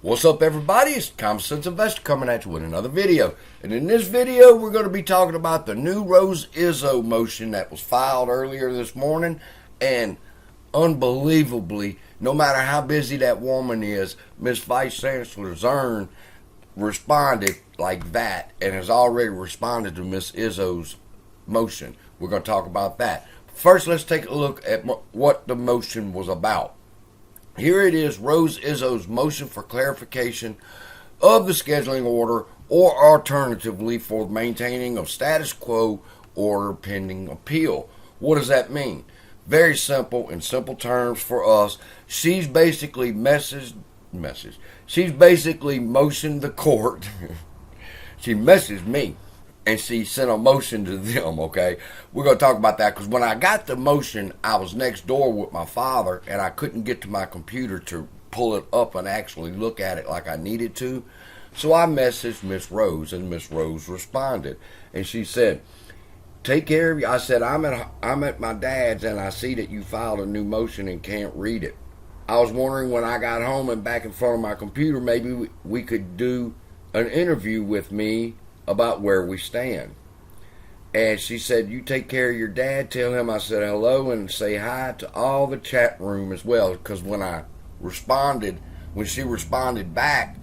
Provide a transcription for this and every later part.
What's up, everybody? It's Common Sense Investor coming at you with another video. And in this video, we're going to be talking about the new Rose Izzo motion that was filed earlier this morning. And unbelievably, no matter how busy that woman is, Miss Vice Chancellor Zern responded like that and has already responded to Miss Izzo's motion. We're going to talk about that. First, let's take a look at what the motion was about. Here it is, Rose Izzo's motion for clarification of the scheduling order, or alternatively for maintaining of status quo order pending appeal. What does that mean? Very simple, in simple terms for us. She's basically She's basically motioned the court. She messaged me. And she sent a motion to them, okay? We're going to talk about that because when I got the motion, I was next door with my father, and I couldn't get to my computer to pull it up and actually look at it like I needed to. So I messaged Miss Rose, and Miss Rose responded. And she said, take care of you. I said, I'm at my dad's, and I see that you filed a new motion and can't read it. I was wondering when I got home and back in front of my computer, maybe we could do an interview with me about where we stand. And she said, you take care of your dad, tell him I said hello and say hi to all the chat room as well. Because when she responded back,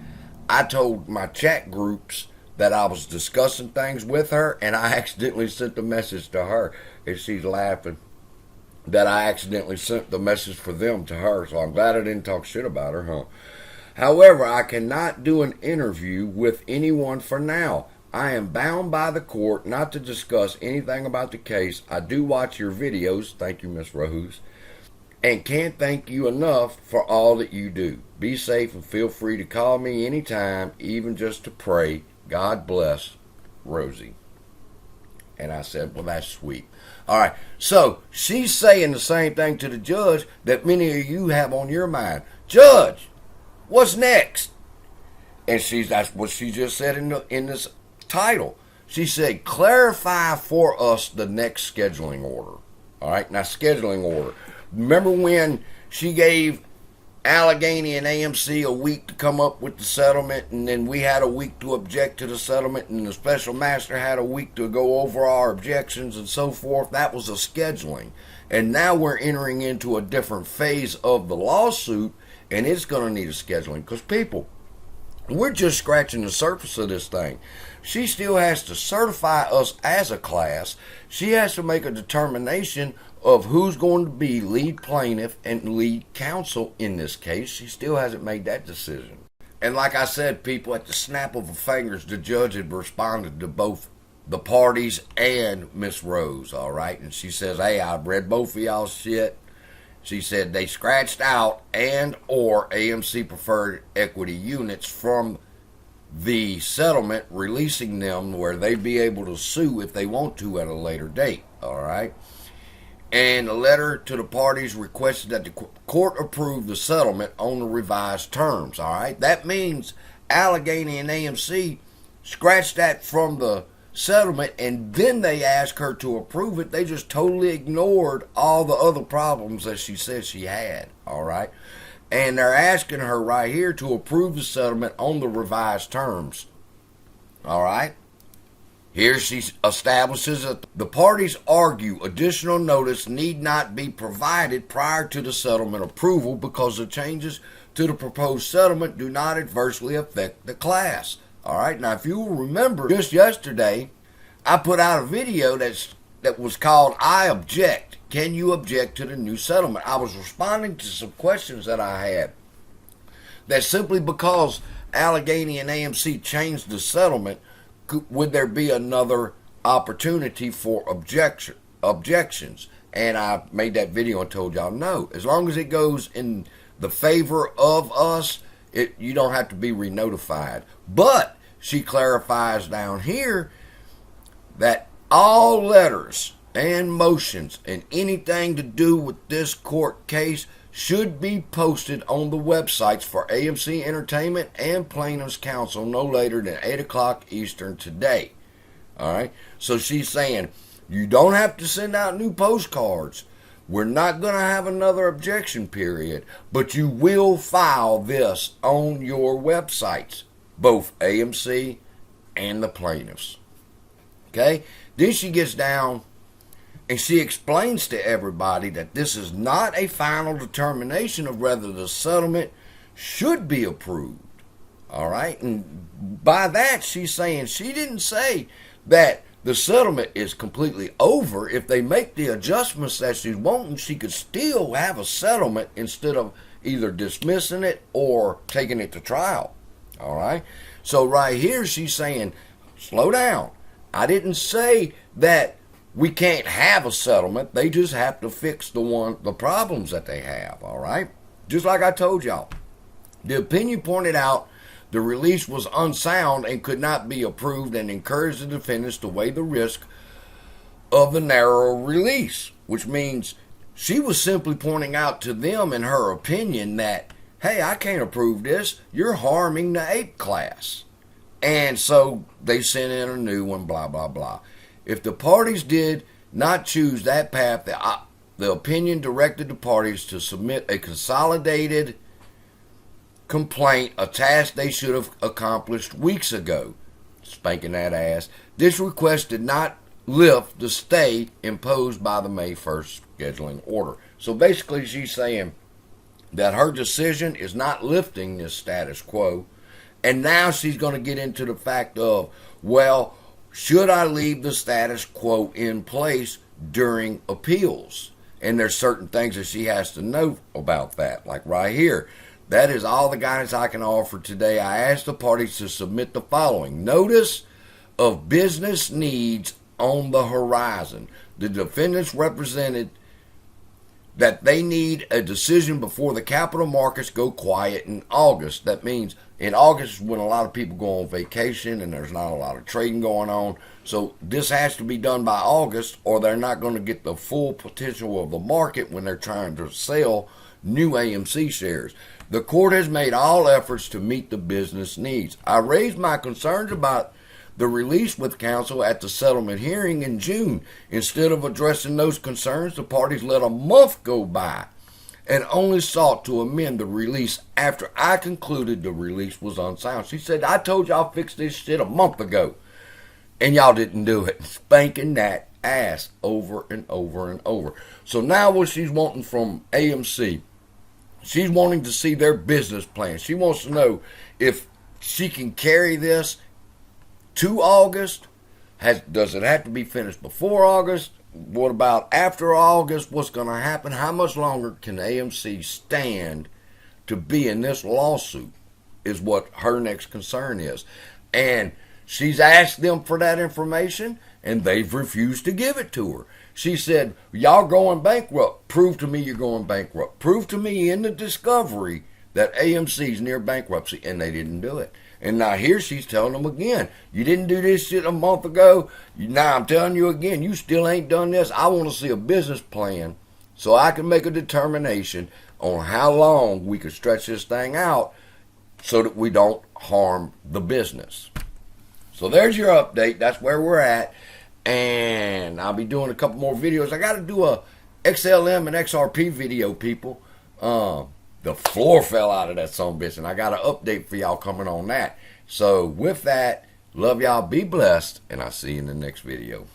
I told my chat groups that I was discussing things with her, and I accidentally sent the message to her. And she's laughing that I accidentally sent the message for them to her. So I'm glad I didn't talk shit about her, huh? However, I cannot do an interview with anyone for now. I am bound by the court not to discuss anything about the case. I do watch your videos, thank you, Miss Rose, and can't thank you enough for all that you do. Be safe and feel free to call me anytime, even just to pray. God bless, Rosie. And I said, well, that's sweet. All right, so she's saying the same thing to the judge that many of you have on your mind. Judge, what's next? And that's what she just said in this title. She said, clarify for us the next scheduling order. All right, now scheduling order. Remember when she gave Allegheny and AMC a week to come up with the settlement, and then we had a week to object to the settlement, and the special master had a week to go over our objections and so forth? That was a scheduling. And now we're entering into a different phase of the lawsuit, and it's going to need a scheduling because people, we're just scratching the surface of this thing. She still has to certify us as a class. She has to make a determination of who's going to be lead plaintiff and lead counsel in this case. She still hasn't made that decision. And like I said, people, at the snap of her fingers, the judge had responded to both the parties and Miss Rose, all right? And she says, hey, I've read both of y'all's shit. She said they scratched out and or AMC preferred equity units from the settlement, releasing them where they'd be able to sue if they want to at a later date, all right? And a letter to the parties requested that the court approve the settlement on the revised terms, all right? That means Allegheny and AMC scratched that from the settlement, and then they asked her to approve it. They just totally ignored all the other problems that she said she had, all right? And they're asking her right here to approve the settlement on the revised terms, all right? Here she establishes that the parties argue additional notice need not be provided prior to the settlement approval because the changes to the proposed settlement do not adversely affect the class. All right, now if you will remember, just yesterday, I put out a video that was called I Object. Can you object to the new settlement? I was responding to some questions that I had. That simply because Allegheny and AMC changed the settlement, would there be another opportunity for objections? And I made that video and told y'all no. As long as it goes in the favor of us, you don't have to be re-notified. But she clarifies down here that all letters and motions and anything to do with this court case should be posted on the websites for AMC Entertainment and Plaintiffs' Counsel no later than 8 o'clock Eastern today. All right? So she's saying you don't have to send out new postcards. we're not going to have another objection period, but you will file this on your websites, both AMC and the plaintiffs. Okay? Then she gets down and she explains to everybody that this is not a final determination of whether the settlement should be approved. All right? And by that, she's saying she didn't say that the settlement is completely over. If they make the adjustments that she's wanting, she could still have a settlement instead of either dismissing it or taking it to trial. All right? So right here, she's saying, slow down. I didn't say that we can't have a settlement. They just have to fix the problems that they have. All right? Just like I told y'all. The opinion pointed out the release was unsound and could not be approved, and encouraged the defendants to weigh the risk of the narrow release, which means she was simply pointing out to them, in her opinion, that, hey, I can't approve this. You're harming the ape class. And so they sent in a new one, blah, blah, blah. If the parties did not choose that path, the opinion directed the parties to submit a consolidated complaint, a task they should have accomplished weeks ago. Spanking that ass. This request did not lift the stay imposed by the May 1st scheduling order. So basically she's saying that her decision is not lifting this status quo. And now she's going to get into the fact of, well, should I leave the status quo in place during appeals? And there's certain things that she has to know about that. Like right here. That is all the guidance I can offer today. I ask the parties to submit the following. Notice of business needs on the horizon. The defendants represented that they need a decision before the capital markets go quiet in August. That means in August is when a lot of people go on vacation and there's not a lot of trading going on. So this has to be done by August, or they're not going to get the full potential of the market when they're trying to sell new AMC shares. The court has made all efforts to meet the business needs. I raised my concerns about the release with counsel at the settlement hearing in June. Instead of addressing those concerns, the parties let a month go by and only sought to amend the release after I concluded the release was unsound. She said, I told y'all fix this shit a month ago, and y'all didn't do it. Spanking that ass over and over and over. So now what she's wanting from AMC, she's wanting to see their business plan. She wants to know if she can carry this to August. Does it have to be finished before August? What about after August? What's going to happen? How much longer can AMC stand to be in this lawsuit is what her next concern is. And she's asked them for that information, and they've refused to give it to her. She said, y'all going bankrupt. Prove to me you're going bankrupt. Prove to me in the discovery that AMC's near bankruptcy, and they didn't do it. And now here she's telling them again, you didn't do this shit a month ago. Now I'm telling you again, you still ain't done this. I want to see a business plan so I can make a determination on how long we could stretch this thing out so that we don't harm the business. So there's your update. That's where we're at. And I'll be doing a couple more videos. I got to do a XLM and XRP video, people. The floor fell out of that son-of-a-bitch, and I got an update for y'all coming on that. So with that, love y'all, be blessed, and I'll see you in the next video.